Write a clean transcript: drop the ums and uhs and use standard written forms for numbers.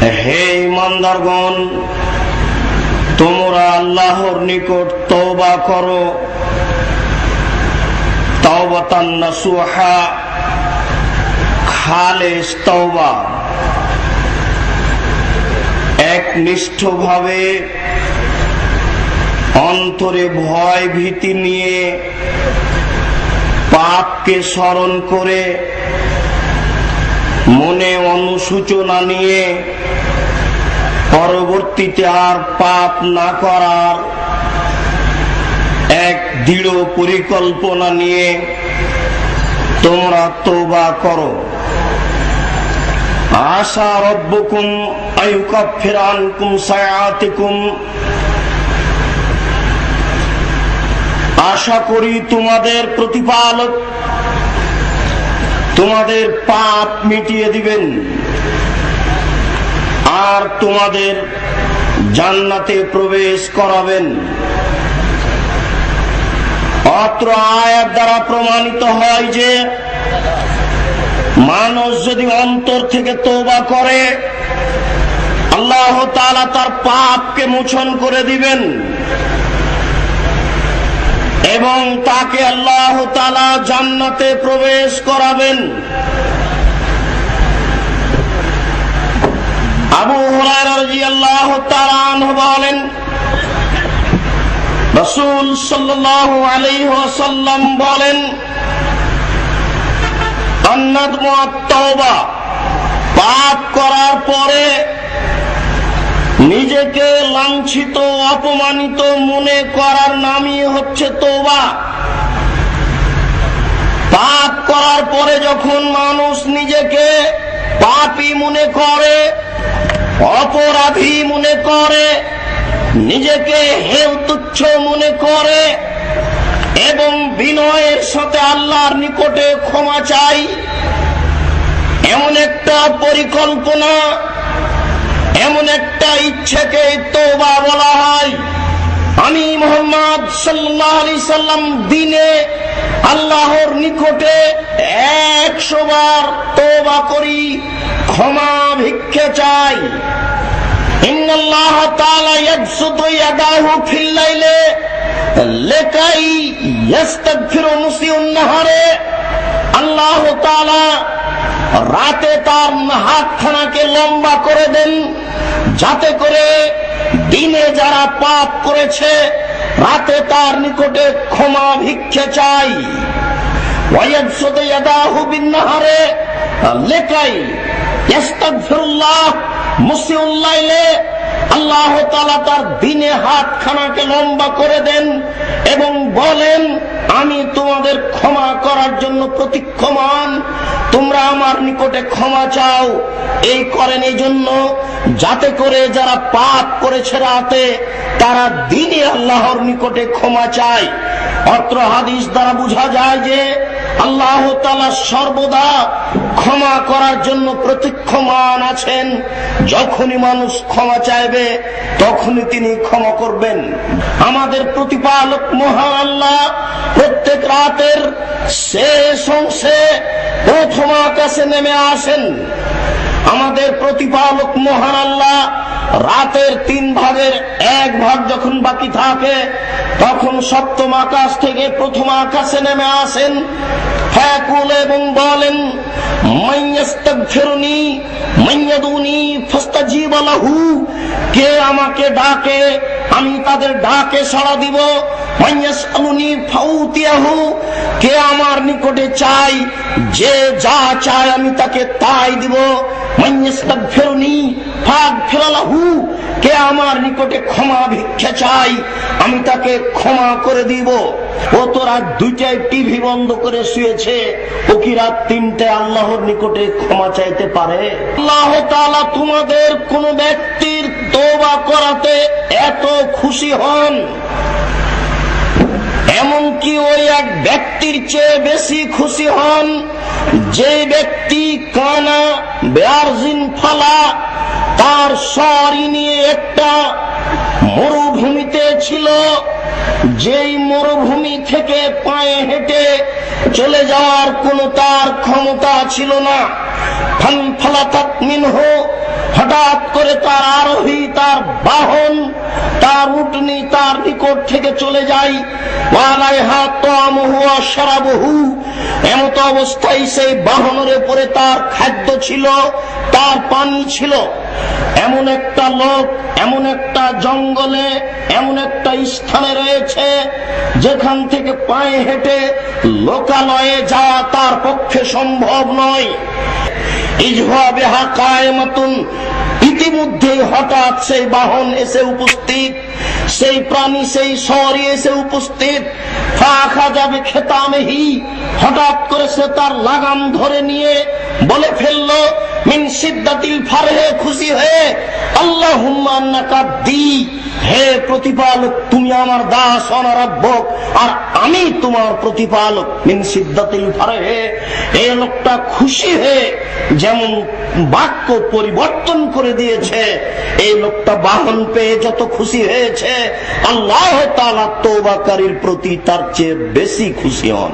হে ইমানদারগণ, তোমরা আল্লাহর নিকট তওবা করো, তাওবাতান নাসুহা, খালেস তওবা, একনিষ্ঠভাবে অন্তরে ভয় ভীতি নিয়ে পাপকে স্মরণ করে, মনে অনুশোচনা নিয়ে পরবর্তীতে আর পাপ না করার এক দৃঢ় পরিকল্পনা নিয়ে তোমরা তওবা করো। আশা রব্বুকুম আইয়ুকাফির আনকুম সাইয়্যাতিকুম, আশা করি তোমাদের প্রতিপালক তোমাদের পাপ মিটিয়ে দিবেন আর তোমাদের জান্নাতে প্রবেশ করাবেন। অত্র আয়াত দ্বারা প্রমাণিত হয় যে মানুষ যদি অন্তর থেকে তওবা করে, আল্লাহ তাআলা তার পাপকে মোচন করে দিবেন এবং তাকে আল্লাহ তাআলা জান্নাতে প্রবেশ করাবেন। আবু হুরায়রা রাদিয়াল্লাহু তাআলা আনহু বলেন, রাসূল সাল্লাল্লাহু আলাইহি ওয়াসাল্লাম বলেন, আন-নাদমু আত-তাওবা, পাপ করার পরে নিজেকে লাঞ্ছিত অপমানিত মনে করার নামই হচ্ছে তওবা। পাপ করার পরে যখন মানুষ নিজেকে পাপী মনে করে, অপরাধী মনে করে, নিজেকে হেয় তুচ্ছ মনে করে এবং বিনয়ের সাথে আল্লাহর নিকটে ক্ষমা চাই, এমন একটা পরিকল্পনা, এমন একটা ইচ্ছেকে তওবা বলা হয়। আমি মুহাম্মদ সাল্লাল্লাহু আলাইহি সাল্লাম দিনে আল্লাহর নিকটে 100 বার তওবা করি, ক্ষমা ভিক্ষা চাই। ইন্নাল্লাহ তাআলা ইয়াবসুতু ইয়াদাহু ফিল লাইলি লিকাই ইস্তাগফিরু মুসিউন নাহারে, আল্লাহ তাআলা রাতে তার হাতখানাকে লম্বা করে দেন যাতে করে দিনে যারা পাপ করেছে রাতে তার নিকটে ক্ষমা ভিক্ষা চাই। ওয়ায়াবসুতু ইয়াদাহু বিন নাহারে লিকাই ইস্তাগফিরুল্লাহ মুসিউল লাইলি, আল্লাহ তাআলা তার দিনে হাতখানাকে লম্বা করে দেন এবং বলেন, আমি তোমাদের ক্ষমা করার জন্য প্রতীক্ষমান, তোমরা আমার নিকটে ক্ষমা চাও। এই করেন এই জন্য যাতে করে যারা পাপ করেছে রাতে তারা দিনে আল্লাহর নিকটে ক্ষমা চায়। অত্র হাদিস দ্বারা বোঝা যায় যে আল্লাহ তাআলা সর্বদা ক্ষমা করার জন্য প্রতীক্ষমান আছেন। যখনই মানুষ ক্ষমা চাইবে তখনই তিনি ক্ষমা করবেন। আমাদের প্রতিপালক মহান আল্লাহ প্রত্যেক রাতের শেষ অংশে প্রথম আকাশে নেমে আসেন। আমাদের প্রতিপালক মহান আল্লাহ রাতের 3 ভাগের 1 ভাগ যখন বাকি থাকে তখন সপ্তম আকাশ থেকে প্রথম আকাশে নেমে আসেন। ফায়াকুল, এবং বলেন, মাইয়াস্তাগফিরুনি মাইয়াদুনি ফাস্তাজিব লাহু, কে আমাকে ডাকে আমি তাদের ডাকে সাড়া দিব। মাইয়াসআলুনি ফাউতিয়াহু, কে আমার নিকটে চাই যে যা চায় আমি তাকে তাই দিব। মাইয়াস্তাগফিরুনি ফাগফির লাহু, কে আমার নিকটে ক্ষমা ভিক্ষা চাই আমি তাকে ক্ষমা করে দিব। ও তো রাত 2টায় টিভি বন্ধ করে শুয়েছে, ও কি রাত 3টায় আল্লাহর নিকটে ক্ষমা চাইতে পারে? আল্লাহ তাআলা তোমাদের কোন ব্যক্তির তওবা করাতে এত খুশি হন, এমনকি ওই এক ব্যক্তির চেয়ে বেশি খুশি হন যে ব্যক্তি কানা বেয়ারজিন ফালা, তার সওয়ারি নিয়ে একটা মরুভূমিতে ছিল, যেই মরুভূমি থেকে পায়ে হেঁটে চলে যাওয়ার কোনো তার ক্ষমতা ছিল না। ফানফালাতাত মিনহু, হঠাৎ করে তার আরোহী, তার বাহন, তার উটনি তার নিকট থেকে চলে যায়। ওয়ালাইহা তা'মুহু ওয়া শারাবুহু, এমত অবস্থায় সেই বাহনের উপরে তার খাদ্য ছিল, তার পানি ছিল। এমন একটা লোক এমন একটা জঙ্গলে এমন একটা স্থানে রয়েছে যেখান থেকে পায়ে হেঁটে লোকালয়ে যাওয়া তার পক্ষে সম্ভব নয়। ইজহা বিহা কায়েমাতুন, ইতিমধ্যে হঠাৎ সেই বাহন এসে উপস্থিত, সেই প্রাণী সেই শহরে এসে উপস্থিত। ফাখাযা বিখিতামিহি, হঠাৎ করে সে তার লাগাম ধরে নিয়ে বলে ফেললো মিন শিদ্দাতিল ফারহে, খুশি হয়ে, আল্লাহুম্মা আন্নাকা আবদি, হে প্রতিপালক তুমি আমার দাস, ওয়া রাব্বুক, আর আমি তোমার প্রতিপালক। মিন শিদ্দাতিল ফারহে, এই লোকটা খুশি হয়ে যেমন বাক্য পরিবর্তন করে দিয়েছে, এই লোকটা বাহন পেয়ে যত খুশি হয়েছে, আল্লাহ তাআলা তওবাকারীর প্রতি তার চেয়ে বেশি খুশি হন।